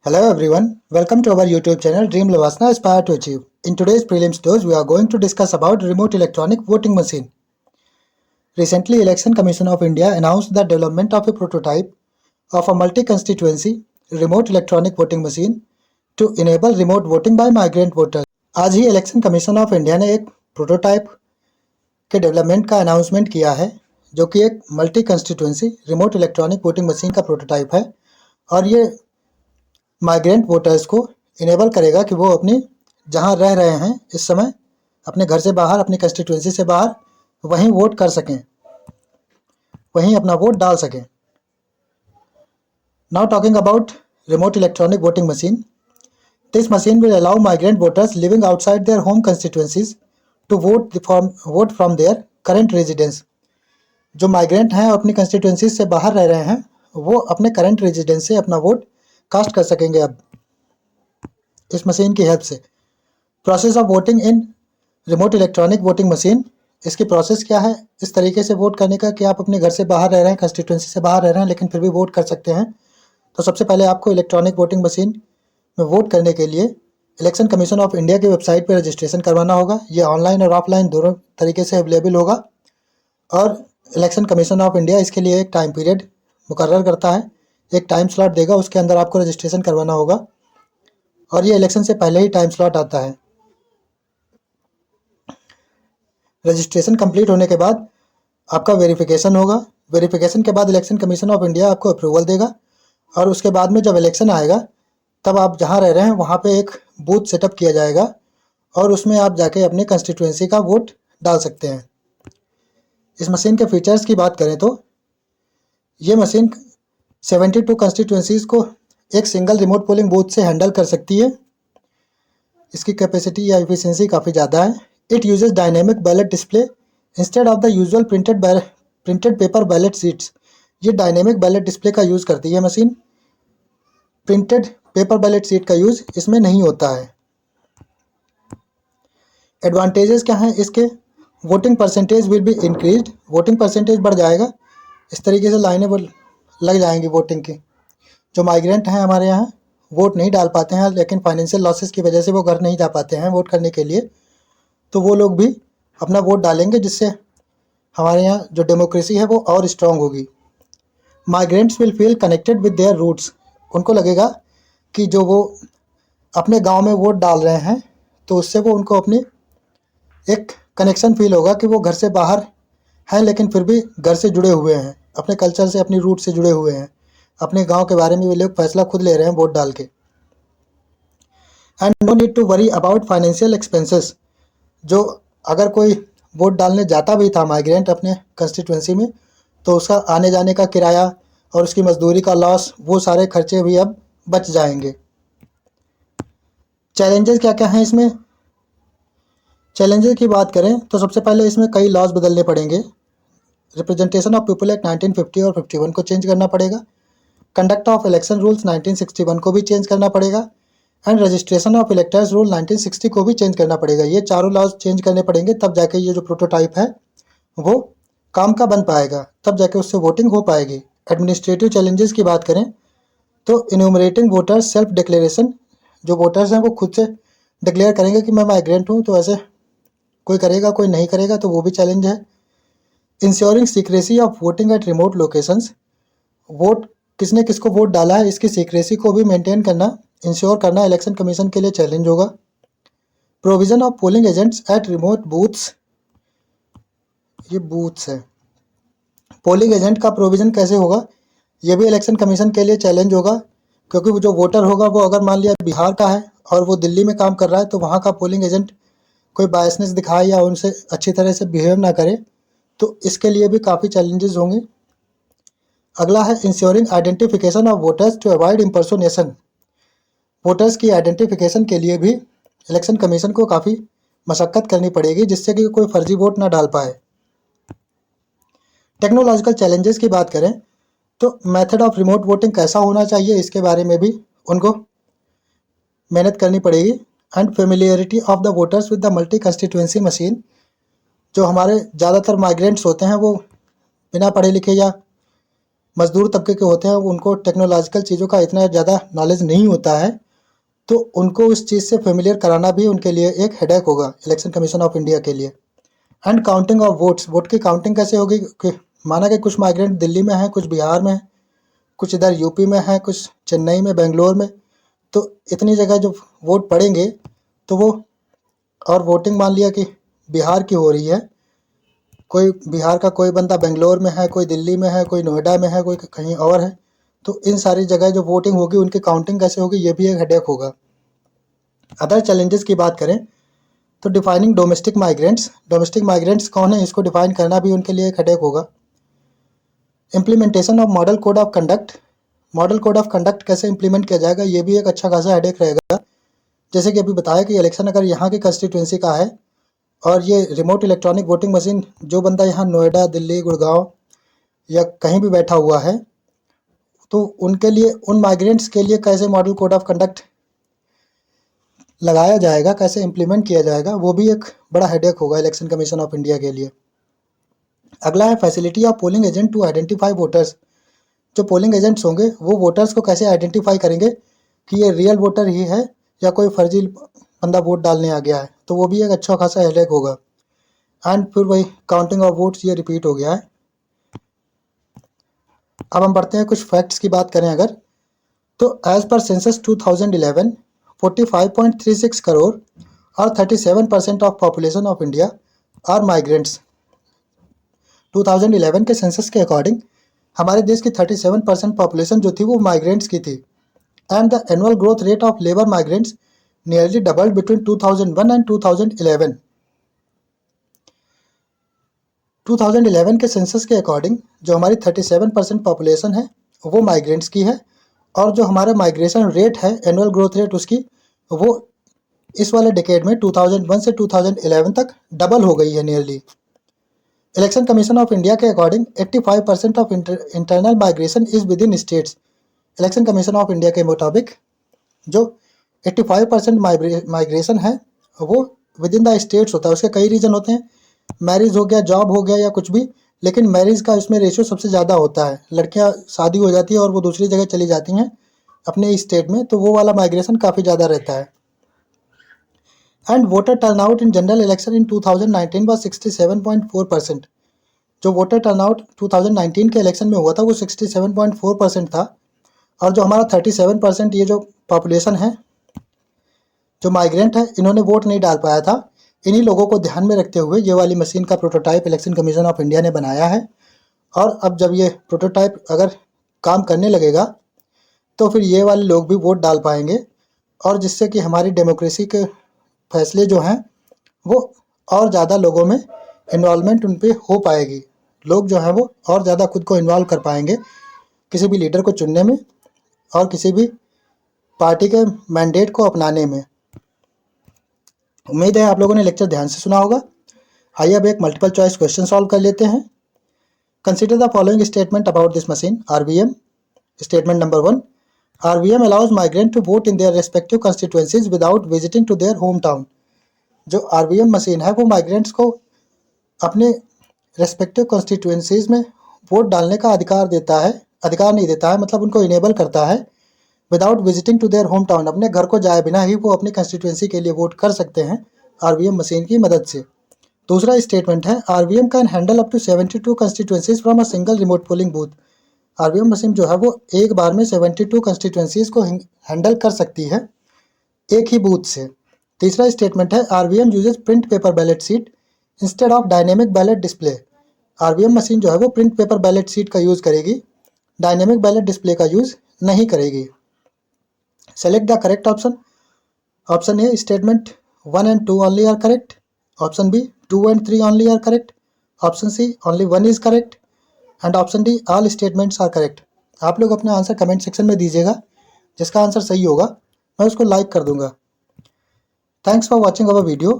Hello everyone, welcome to our YouTube channel Dream Lavasana Aspire to Achieve. In today's prelims dose, we are going to discuss about remote electronic voting machine. Recently, Election Commission of India announced the development of a prototype of a multi-constituency remote electronic voting machine to enable remote voting by migrant voters. आज ही election commission of India ने एक prototype के development का announcement किया है, जो कि एक multi constituency remote electronic voting machine का प्रोटोटाइप है और ये माइग्रेंट वोटर्स को इनेबल करेगा कि वो अपनी जहां रह रहे हैं इस समय अपने घर से बाहर, अपनी कंस्टिट्यूएंसी से बाहर, वहीं वोट कर सकें, वहीं अपना वोट डाल सकें. Now talking about remote electronic voting machine. This machine will allow migrant voters living outside their home constituencies to vote from their current residence. जो माइग्रेंट हैं और अपनी कंस्टिट्यूएंसीज से बाहर रह रहे हैं, वो अपने करंट रेजिडेंस से अपना वोट कास्ट कर सकेंगे अब इस मशीन की हेल्प से. Process of voting in remote electronic voting machine. इसकी प्रोसेस क्या है इस तरीके से वोट करने का कि आप अपने घर से बाहर रह रहे हैं, कंस्टिट्यूएंसी से बाहर रह रहे हैं, लेकिन फिर भी वोट कर सकते हैं. तो सबसे पहले आपको इलेक्ट्रॉनिक वोटिंग मशीन में वोट करने के लिए इलेक्शन कमीशन ऑफ इंडिया की वेबसाइट पर रजिस्ट्रेशन करवाना होगा. ये ऑनलाइन और ऑफलाइन दोनों तरीके से अवेलेबल होगा और इलेक्शन कमीशन ऑफ इंडिया इसके लिए एक टाइम पीरियड मुकर्रर करता है, एक टाइम स्लॉट देगा, उसके अंदर आपको रजिस्ट्रेशन करवाना होगा और ये इलेक्शन से पहले ही टाइम स्लॉट आता है. रजिस्ट्रेशन कंप्लीट होने के बाद आपका वेरिफिकेशन होगा. वेरिफिकेशन के बाद इलेक्शन कमीशन ऑफ इंडिया आपको अप्रूवल देगा और उसके बाद में जब इलेक्शन आएगा तब आप जहां रह रहे हैं वहां पे एक बूथ सेटअप किया जाएगा और उसमें आप जाके अपनी कंस्टिट्यूएंसी का वोट डाल सकते हैं. इस मशीन के फीचर्स की बात करें तो ये मशीन 72 कंस्टिट्यूएंसीज को एक सिंगल रिमोट पोलिंग बूथ से हैंडल कर सकती है. इसकी कैपेसिटी या एफिशिएंसी काफ़ी ज़्यादा है. It uses dynamic ballot display instead of the usual printed paper ballot seats. ये डायनेमिक बैलेट डिस्प्ले का यूज़ करती है machine. Printed paper ballot sheet का यूज़ इसमें नहीं होता है. एडवांटेजेस क्या हैं इसके? Voting percentage will be increased. Voting percentage बढ़ जाएगा. इस तरीके से लाइनें लग जाएंगी वोटिंग की. जो माइग्रेंट हैं हमारे यहाँ वोट नहीं डाल पाते हैं, लेकिन फाइनेंशियल लॉसेस की वजह से वो घर नहीं जा पाते हैं वोट करने के लिए, तो वो लोग भी अपना वोट डालेंगे, जिससे हमारे यहाँ जो डेमोक्रेसी है वो और स्ट्रॉन्ग होगी. Migrants will feel connected with their roots. उनको लगेगा कि जो वो अपने गांव में वोट डाल रहे हैं तो उससे वो उनको अपनी एक कनेक्शन फील होगा कि वो घर से बाहर हैं लेकिन फिर भी घर से जुड़े हुए हैं, अपने कल्चर से, अपनी रूट से जुड़े हुए हैं. अपने गांव के बारे में वे लोग फैसला खुद ले रहे हैं वोट डाल के. And no need to worry about financial expenses. जो अगर कोई वोट डालने जाता भी था माइग्रेंट अपने कंस्टिट्यूएंसी में, तो उसका आने जाने का किराया और उसकी मजदूरी का लॉस, वो सारे खर्चे भी अब बच जाएंगे. चैलेंजेस क्या क्या हैं इसमें? चैलेंजेस की बात करें तो सबसे पहले इसमें कई लॉज बदलने पड़ेंगे. रिप्रेजेंटेशन ऑफ पीपल एक्ट 1950 और 51 को चेंज करना पड़ेगा. कंडक्ट ऑफ इलेक्शन रूल्स 1961 को भी चेंज करना पड़ेगा and registration of electors rule 1960 को भी चेंज करना पड़ेगा. ये चारों लॉज चेंज करने पड़ेंगे, तब जाके ये जो प्रोटोटाइप है वो काम का बन पाएगा, तब जाके उससे वोटिंग हो पाएगी. एडमिनिस्ट्रेटिव चैलेंजेस की बात करें तो इन्यूमरेटिंग वोटर्स सेल्फ डिक्लेरेशन. जो वोटर्स हैं वो खुद से डिक्लेयर करेंगे कि मैं माइग्रेंट हूँ, तो ऐसे कोई करेगा कोई नहीं करेगा, तो वो भी चैलेंज है. Ensuring secrecy of voting at remote locations. Vote किसने किसको वोट डाला है इसकी सीक्रेसी को भी मेंटेन करना, इंश्योर करना इलेक्शन कमीशन के लिए चैलेंज होगा. Provision of polling agents at remote booths. ये बूथ्स है, पोलिंग एजेंट का प्रोविज़न कैसे होगा, ये भी इलेक्शन कमीशन के लिए चैलेंज होगा, क्योंकि वो जो वोटर होगा वो अगर मान लिया बिहार का है और वो दिल्ली में काम कर रहा है, तो वहाँ का पोलिंग एजेंट कोई बायसनेस दिखाए या उनसे अच्छी तरह से बिहेव ना करे, तो इसके लिए भी काफ़ी चैलेंजेस होंगे. अगला है ensuring identification of voters to avoid impersonation. Voters की आइडेंटिफिकेशन के लिए भी इलेक्शन कमीशन को काफ़ी मशक्क़त करनी पड़ेगी, जिससे कि कोई फर्जी वोट ना डाल पाए. टेक्नोलॉजिकल चैलेंजेस की बात करें तो मेथड ऑफ रिमोट वोटिंग कैसा होना चाहिए, इसके बारे में भी उनको मेहनत करनी पड़ेगी. And familiarity of the voters with the multi constituency machine. जो हमारे ज़्यादातर माइग्रेंट्स होते हैं वो बिना पढ़े लिखे या मज़दूर तबके के होते हैं, उनको टेक्नोलॉजिकल चीज़ों का इतना ज़्यादा नॉलेज नहीं होता है, तो उनको उस चीज़ से फेमिलियर कराना भी उनके लिए एक हेडेक होगा इलेक्शन कमीशन ऑफ इंडिया के लिए। And counting of votes, vote की काउंटिंग कैसे होगी कि माना कि कुछ माइग्रेंट दिल्ली में हैं, कुछ बिहार में हैं, कुछ इधर यूपी में हैं, कुछ चेन्नई में, बेंगलोर में, तो इतनी जगह जो वोट पड़ेंगे तो वो, और वोटिंग मान लिया कि बिहार की हो रही है, कोई बिहार का कोई बंदा बेंगलोर में है, कोई दिल्ली में है, कोई नोएडा में है, कोई कहीं और है, तो इन सारी जगह जो वोटिंग होगी उनकी काउंटिंग कैसे होगी, ये भी एक हेडेक होगा। अदर चैलेंजेस की बात करें तो डिफाइनिंग डोमेस्टिक माइग्रेंट्स कौन है, इसको डिफाइन करना भी उनके लिए एक हेडेक होगा। Implementation of model code of conduct कैसे इम्प्लीमेंट किया जाएगा, ये भी एक अच्छा खासा हेडेक रहेगा। जैसे कि अभी बताया कि इलेक्शन अगर यहाँ की कंस्टिट्यूंसी का है और ये रिमोट इलेक्ट्रॉनिक वोटिंग मशीन, जो बंदा यहाँ नोएडा, दिल्ली, गुड़गांव या कहीं भी बैठा हुआ है, तो उनके लिए, उन माइग्रेंट्स के लिए कैसे मॉडल कोड ऑफ कंडक्ट लगाया जाएगा, कैसे इम्प्लीमेंट किया जाएगा, वो भी एक बड़ा हेडेक होगा इलेक्शन कमीशन ऑफ इंडिया के लिए। अगला है facility of polling agent to identify voters. जो पोलिंग एजेंट्स होंगे वो वोटर्स को कैसे आइडेंटिफाई करेंगे कि ये रियल वोटर ही है या कोई फर्जी बंदा वोट डालने आ गया है, तो वो भी एक अच्छा खासा हेडेक होगा। एंड फिर वही काउंटिंग ऑफ वोट्स, ये रिपीट हो गया है। अब हम बढ़ते हैं, कुछ फैक्ट्स की बात करें अगर, तो एज पर सेंसस 2011 45.36 करोड़ और 37% of population of India are migrants. 2011 के सेंसस के अकॉर्डिंग हमारे देश की 37% पॉपुलेशन जो थी वो माइग्रेंट्स की थी। And the annual growth rate of labour migrants nearly doubled between 2001 and 2011। 2011 के सेंसस के अकॉर्डिंग जो हमारी 37% पॉपुलेशन है वो माइग्रेंट्स की है, और जो हमारा माइग्रेशन रेट है, एनुअल ग्रोथ रेट उसकी, वो इस वाले डिकेड में 2001 से 2011 तक डबल हो गई है nearly. Election commission of India के according 85% of internal migration is within states. Election commission of India के मुताबिक जो 85% माइग्रेशन है वो विद इन द स्टेट्स होता है। उसके कई रीजन होते हैं, मैरिज हो गया, जॉब हो गया या कुछ भी, लेकिन मैरिज का इसमें रेशियो सबसे ज़्यादा होता है। लड़कियां शादी हो जाती है और वो दूसरी जगह चली जाती हैं अपने स्टेट में, तो वो वाला माइग्रेशन काफ़ी ज़्यादा रहता है। And voter turnout in general election in 2019 was 67.4%। जो वोटर टर्नआउट 2019 के इलेक्शन में हुआ था वो 67.4% था। और जो हमारा 37% ये जो पॉपुलेशन है, जो माइग्रेंट है, इन्होंने वोट नहीं डाल पाया था। इन्हीं लोगों को ध्यान में रखते हुए ये वाली मशीन का prototype election commission of India ने बनाया है। और अब जब ये प्रोटोटाइप अगर काम करने लगेगा तो फिर ये वाले लोग भी वोट डाल पाएंगे, और जिससे कि हमारी डेमोक्रेसी के फैसले जो हैं वो और ज़्यादा लोगों में इन्वॉल्वमेंट उन पे हो पाएगी। लोग जो हैं वो और ज़्यादा खुद को इन्वॉल्व कर पाएंगे किसी भी लीडर को चुनने में और किसी भी पार्टी के मैंडेट को अपनाने में। उम्मीद है आप लोगों ने लेक्चर ध्यान से सुना होगा। आइए अब एक मल्टीपल चॉइस क्वेश्चन सॉल्व कर लेते हैं। Consider the following statement about this machine RVM। Statement number 1, RVM allows migrant to vote in their respective constituencies without visiting to their home town. जो RVM मशीन है वो migrants को अपने respective constituencies में vote डालने का अधिकार देता है, अधिकार नहीं देता है, मतलब उनको इनेबल करता है। Without visiting to their home town, अपने घर को जाए बिना ही वो अपनी कंस्टिट्यूएंसी के लिए वोट कर सकते हैं RVM मशीन की मदद से। दूसरा स्टेटमेंट है, RVM can handle up to 72 constituencies from a single remote polling booth. RVM machine जो है वो एक बार में 72 कंस्टिट्यूएंसीज को हैंडल कर सकती है एक ही बूथ से। तीसरा स्टेटमेंट है, RVM uses print paper ballot sheet instead of dynamic ballot display. RVM machine जो है वो प्रिंट पेपर बैलेट सीट का यूज़ करेगी, डायनेमिक बैलेट डिस्प्ले का यूज़ नहीं करेगी। Select the correct option. Option A, statement 1 and 2 only are correct. Option B, 2 and 3 only are correct. Option C, only 1 is correct. And option D, all statements are correct. आप लोग अपना answer comment section में दीजिएगा, जिसका answer सही होगा मैं उसको लाइक कर दूंगा। Thanks for watching our video.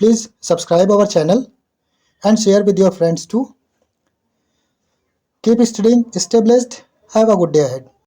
Please subscribe our channel and share with your friends too. Keep studying, stay blessed, have a good day ahead.